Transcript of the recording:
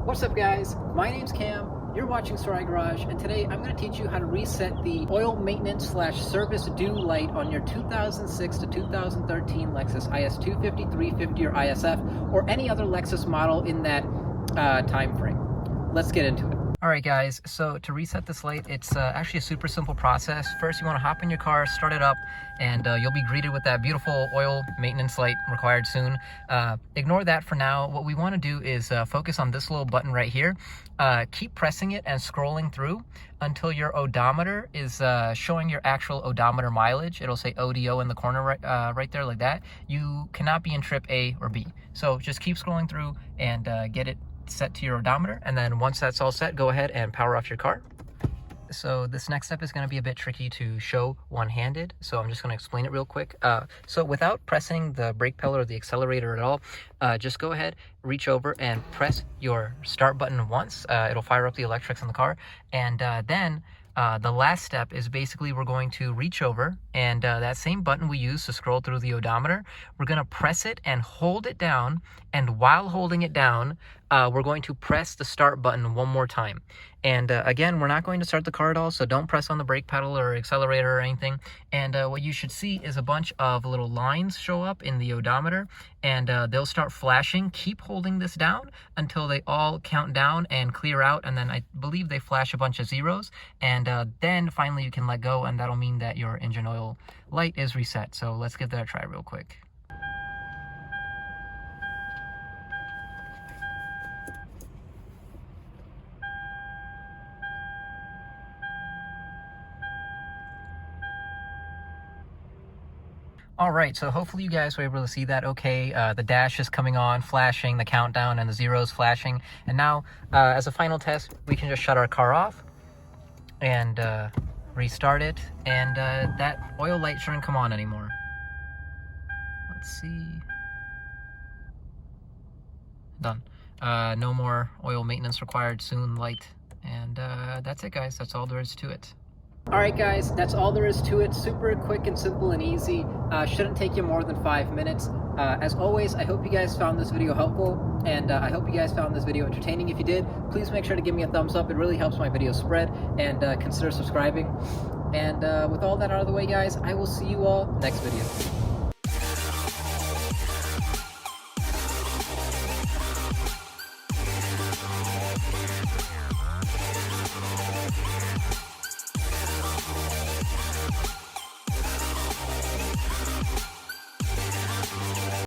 What's up guys, my name's Cam, you're watching Sarai Garage, and today I'm going to teach you how to reset the oil maintenance / service due light on your 2006 to 2013 Lexus IS250, 350 or ISF, or any other Lexus model in that time frame. Let's get into it. Alright guys, so to reset this light, it's actually a super simple process. First you want to hop in your car, start it up, and you'll be greeted with that beautiful oil maintenance light required soon. Ignore that for now. What we want to do is focus on this little button right here. Keep pressing it and scrolling through until your odometer is showing your actual odometer mileage. It'll say ODO in the corner right there like that. You cannot be in trip A or B. So just keep scrolling through and get it set to your odometer, and then once that's all set, go ahead and power off your car. So this next step is going to be a bit tricky to show one-handed, so I'm just going to explain it real quick. So without pressing the brake pedal or the accelerator at all, just go ahead, reach over and press your start button once. It'll fire up the electrics in the car, and then the last step is basically we're going to reach over, and that same button we use to scroll through the odometer, we're going to press it and hold it down, and while holding it down, we're going to press the start button one more time. And again, we're not going to start the car at all, so don't press on the brake pedal or accelerator or anything. And what you should see is a bunch of little lines show up in the odometer, and they'll start flashing. Keep holding this down until they all count down and clear out, and then I believe they flash a bunch of zeros, and then finally you can let go, and that'll mean that your engine oil light is reset. So let's give that a try real quick. All right, so hopefully you guys were able to see that okay. The dash is coming on, flashing, the countdown, and the zeros flashing. And now, as a final test, we can just shut our car off and restart it. And that oil light shouldn't come on anymore. Let's see. Done. No more oil maintenance required soon light. And that's it, guys. That's all there is to it. Alright guys, that's all there is to it. Super quick and simple and easy. Shouldn't take you more than 5 minutes. As always, I hope you guys found this video helpful, and I hope you guys found this video entertaining. If you did, please make sure to give me a thumbs up. It really helps my video spread, and consider subscribing. And with all that out of the way, guys, I will see you all next video.